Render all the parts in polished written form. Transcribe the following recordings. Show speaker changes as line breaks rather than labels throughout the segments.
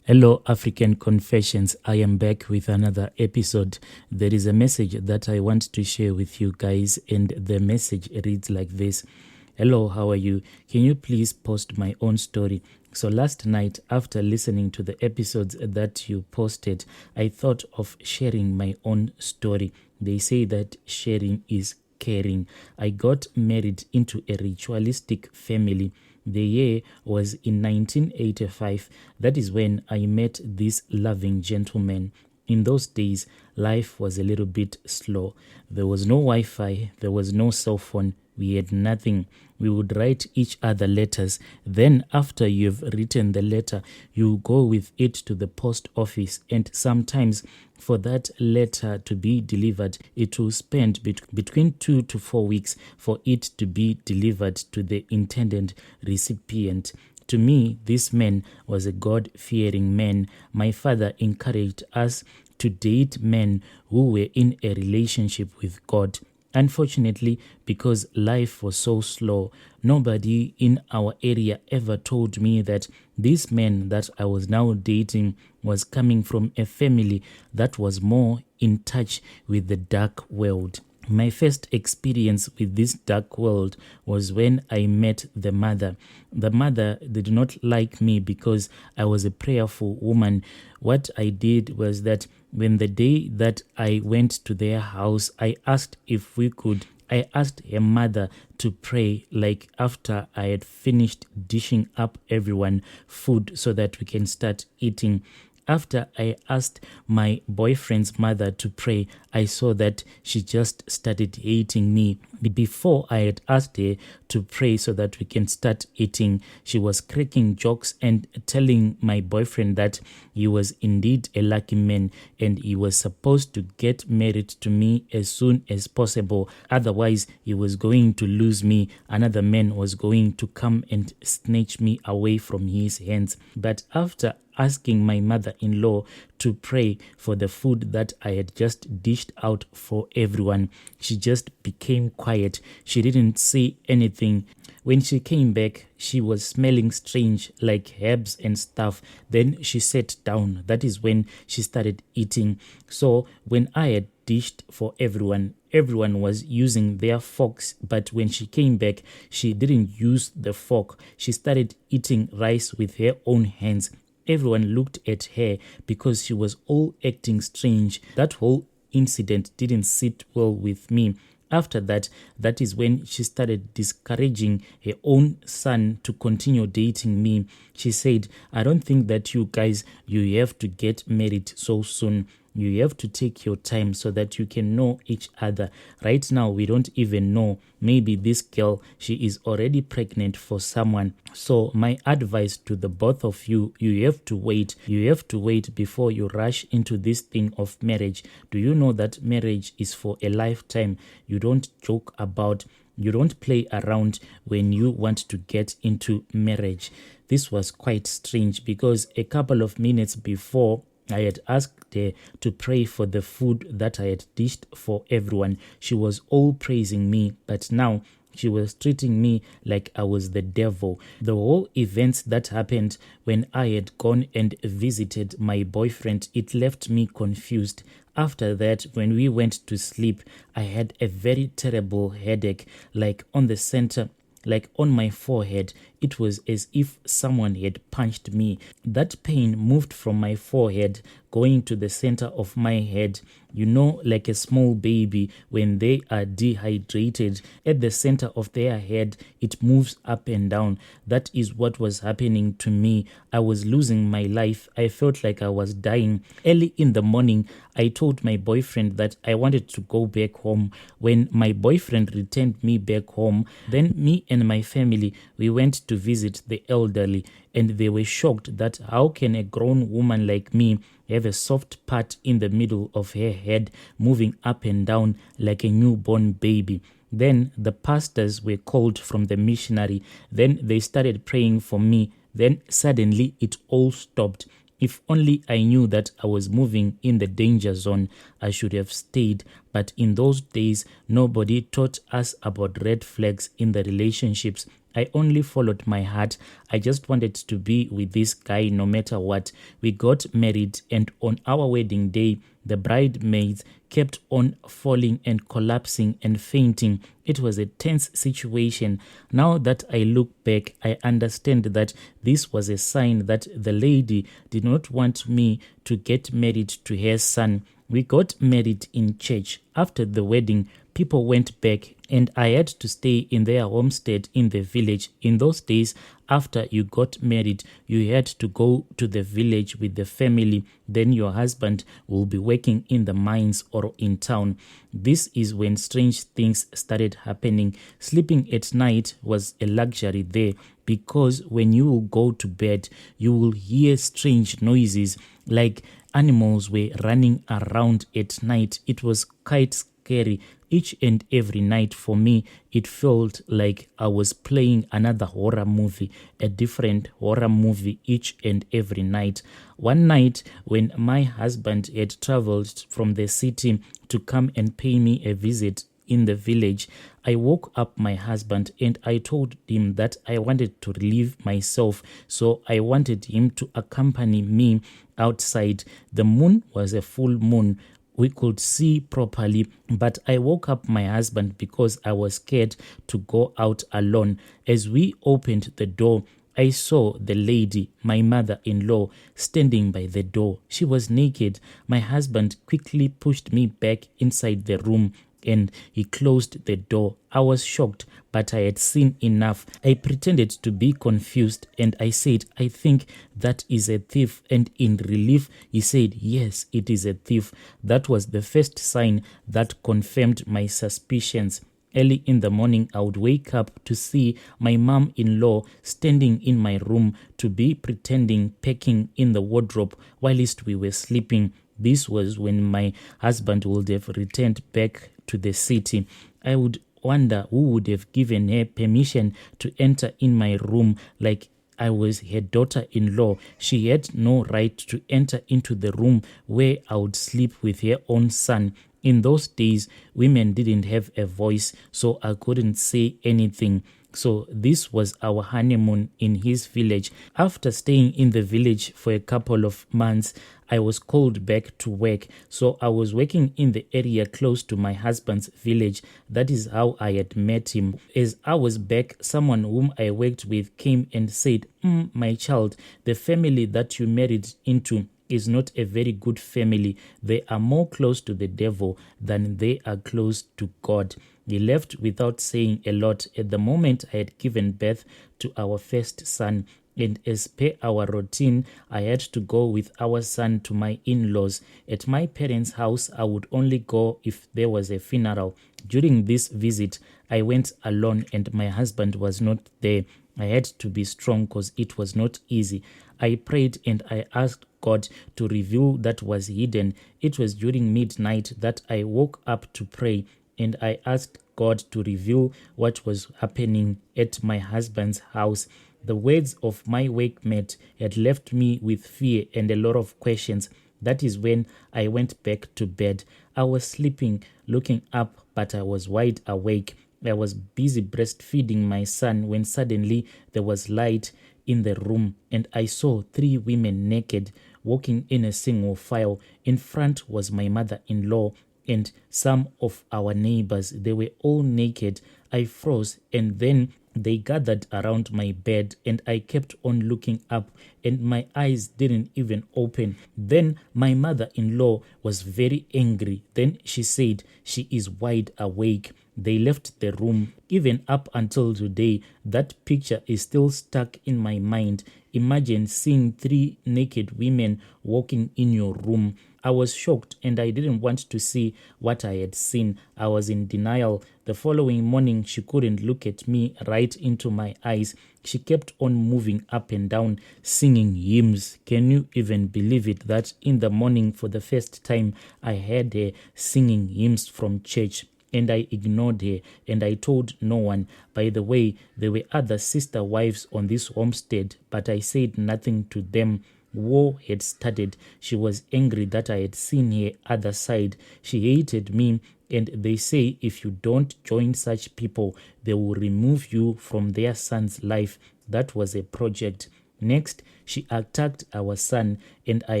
Hello, African Confessions. I am back with another episode. There is a message that I want to share with you guys, and the message reads like this. Hello, how are you? Can you please post my own story? So last night, after listening to the episodes that you posted, I thought of sharing my own story. They say that sharing is caring. I got married into a ritualistic family. The year was in 1985. That is when I met this loving gentleman. In those days, life was a little bit slow. There was no Wi-Fi, there was no cell phone, we had nothing. We would write each other letters. Then after you've written the letter, you go with it to the post office, and sometimes for that letter to be delivered, it will spend between 2 to 4 weeks for it to be delivered to the intended recipient. To me, this man was a God-fearing man. My father encouraged us to date men who were in a relationship with God. Unfortunately, because life was so slow, nobody in our area ever told me that this man that I was now dating was coming from a family that was more in touch with the dark world. My first experience with this dark world was when I met the mother. The mother did not like me because I was a prayerful woman. What I did was that when the day that I went to their house, I asked her mother to pray, like after I had finished dishing up everyone food so that we can start eating. After I asked my boyfriend's mother to pray, I saw that she just started hating me. Before I had asked her to pray so that we can start eating, she was cracking jokes and telling my boyfriend that he was indeed a lucky man and he was supposed to get married to me as soon as possible. Otherwise, he was going to lose me. Another man was going to come and snatch me away from his hands. But after asking my mother-in-law to pray for the food that I had just dished out for everyone, she just became quiet. She didn't say anything. When she came back, she was smelling strange, like herbs and stuff. Then she sat down. That is when she started eating. So when I had dished for everyone was using their forks, but when she came back, she didn't use the fork. She started eating rice with her own hands. Everyone looked at her because she was all acting strange. That whole incident didn't sit well with me. After that is when she started discouraging her own son to continue dating me. She said, I don't think that you guys, you have to get married so soon. You have to take your time so that you can know each other. Right now, we don't even know. Maybe this girl, she is already pregnant for someone. So my advice to the both of you, you have to wait. You have to wait before you rush into this thing of marriage. Do you know that marriage is for a lifetime? You don't joke about, you don't play around when you want to get into marriage. This was quite strange because a couple of minutes before, I had asked her to pray for the food that I had dished for everyone. She was all praising me, but now she was treating me like I was the devil. The whole events that happened when I had gone and visited my boyfriend, it left me confused. After that, when we went to sleep, I had a very terrible headache, like on the center, like on my forehead. It was as if someone had punched me. That pain moved from my forehead going to the center of my head. You know, like a small baby when they are dehydrated, at the center of their head, it moves up and down. That is what was happening to me. I was losing my life. I felt like I was dying. Early in the morning, I told my boyfriend that I wanted to go back home. When my boyfriend returned me back home, then me and my family, we went to visit the elderly, and they were shocked that how can a grown woman like me have a soft part in the middle of her head moving up and down like a newborn baby. Then the pastors were called from the missionary. Then they started praying for me. Then suddenly it all stopped. If only I knew that I was moving in the danger zone, I should have stayed. But in those days, nobody taught us about red flags in the relationships. I only followed my heart. I just wanted to be with this guy no matter what. We got married, and on our wedding day, the bridesmaids kept on falling and collapsing and fainting. It was a tense situation. Now that I look back, I understand that this was a sign that the lady did not want me to get married to her son. We got married in church. After the wedding, people went back, and I had to stay in their homestead in the village. In those days, after you got married, you had to go to the village with the family. Then your husband will be working in the mines or in town. This is when strange things started happening. Sleeping at night was a luxury there, because when you will go to bed, you will hear strange noises like animals were running around at night. It was quite scary. Each and every night for me, it felt like I was playing another horror movie, a different horror movie each and every night. One night, when my husband had traveled from the city to come and pay me a visit in the village, I woke up my husband and I told him that I wanted to relieve myself, so I wanted him to accompany me outside. The moon was a full moon. We could see properly, but I woke up my husband because I was scared to go out alone. As we opened the door, I saw the lady, my mother-in-law, standing by the door. She was naked. My husband quickly pushed me back inside the room and he closed the door. I was shocked, but I had seen enough. I pretended to be confused and I said, I think that is a thief. And in relief, he said, yes, it is a thief. That was the first sign that confirmed my suspicions. Early in the morning, I would wake up to see my mom-in-law standing in my room to be pretending packing in the wardrobe whilst we were sleeping. This was when my husband would have returned back to the city. I would wonder who would have given her permission to enter in my room like I was her daughter-in-law. She had no right to enter into the room where I would sleep with her own son. In those days, women didn't have a voice, so I couldn't say anything. So this was our honeymoon in his village. After staying in the village for a couple of months, I was called back to work. So I was working in the area close to my husband's village. That is how I had met him. As I was back, someone whom I worked with came and said, my child, the family that you married into is not a very good family. They are more close to the devil than they are close to God. He left without saying a lot. At the moment, I had given birth to our first son, and as per our routine, I had to go with our son to my in-laws. At my parents' house, I would only go if there was a funeral. During this visit, I went alone and my husband was not there. I had to be strong because it was not easy. I prayed and I asked God to reveal that was hidden. It was during midnight that I woke up to pray, and I asked God to reveal what was happening at my husband's house. The words of my workmate had left me with fear and a lot of questions. That is when I went back to bed. I was sleeping, looking up, but I was wide awake. I was busy breastfeeding my son when suddenly there was light in the room and I saw 3 women naked walking in a single file. In front was my mother-in-law and some of our neighbors. They were all naked. I froze and then they gathered around my bed and I kept on looking up and my eyes didn't even open. Then my mother-in-law was very angry. Then she said she is wide awake. They left the room. Even up until today, that picture is still stuck in my mind. Imagine seeing 3 naked women walking in your room. I was shocked and I didn't want to see what I had seen. I was in denial. The following morning, she couldn't look at me right into my eyes. She kept on moving up and down, singing hymns. Can you even believe it that in the morning for the first time, I heard her singing hymns from church? And I ignored her and I told no one. By the way, there were other sister wives on this homestead, but I said nothing to them. war had started. She was angry that I had seen her other side. She hated me, and they say if you don't join such people, they will remove you from their son's life. That was a project. Next, she attacked our son, and I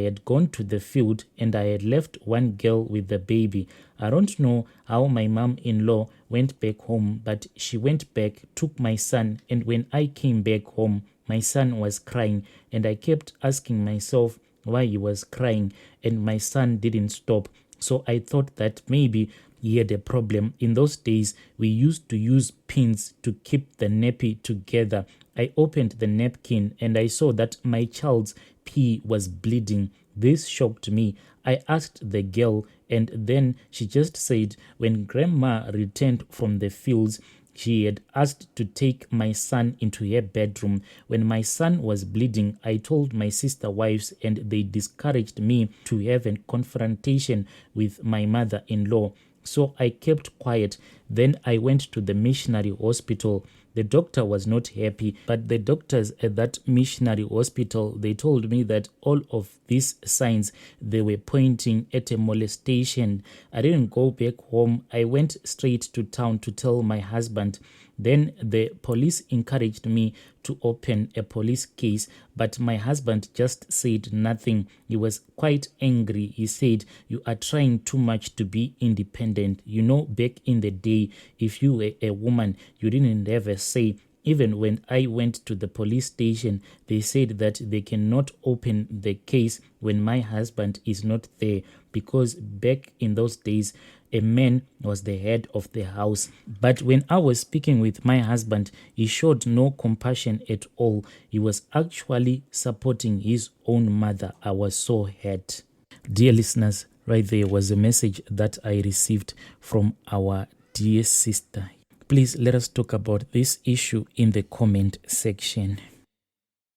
had gone to the field and I had left one girl with the baby. I don't know how my mom-in-law went back home, but she went back, took my son, and when I came back home, my son was crying, and I kept asking myself why he was crying, and my son didn't stop. So I thought that maybe he had a problem. In those days, we used to use pins to keep the nappy together. I opened the napkin and I saw that my child's pee was bleeding. This shocked me. I asked the girl, and then she just said when grandma returned from the fields, she had asked to take my son into her bedroom. When my son was bleeding, I told my sister wives, and they discouraged me to have a confrontation with my mother-in-law. So I kept quiet. Then I went to the missionary hospital. The doctor was not happy, but the doctors at that missionary hospital, they told me that all of these signs, they were pointing at a molestation. I didn't go back home. I went straight to town to tell my husband. Then the police encouraged me to open a police case, but my husband just said nothing. He was quite angry. He said, "You are trying too much to be independent. You know, back in the day, if you were a woman, you didn't have a say." Even when I went to the police station, they said that they cannot open the case when my husband is not there, because back in those days, a man was the head of the house. But when I was speaking with my husband, he showed no compassion at all. He was actually supporting his own mother. I was so hurt. Dear listeners, right there was a message that I received from our dear sister. Please let us talk about this issue in the comment section.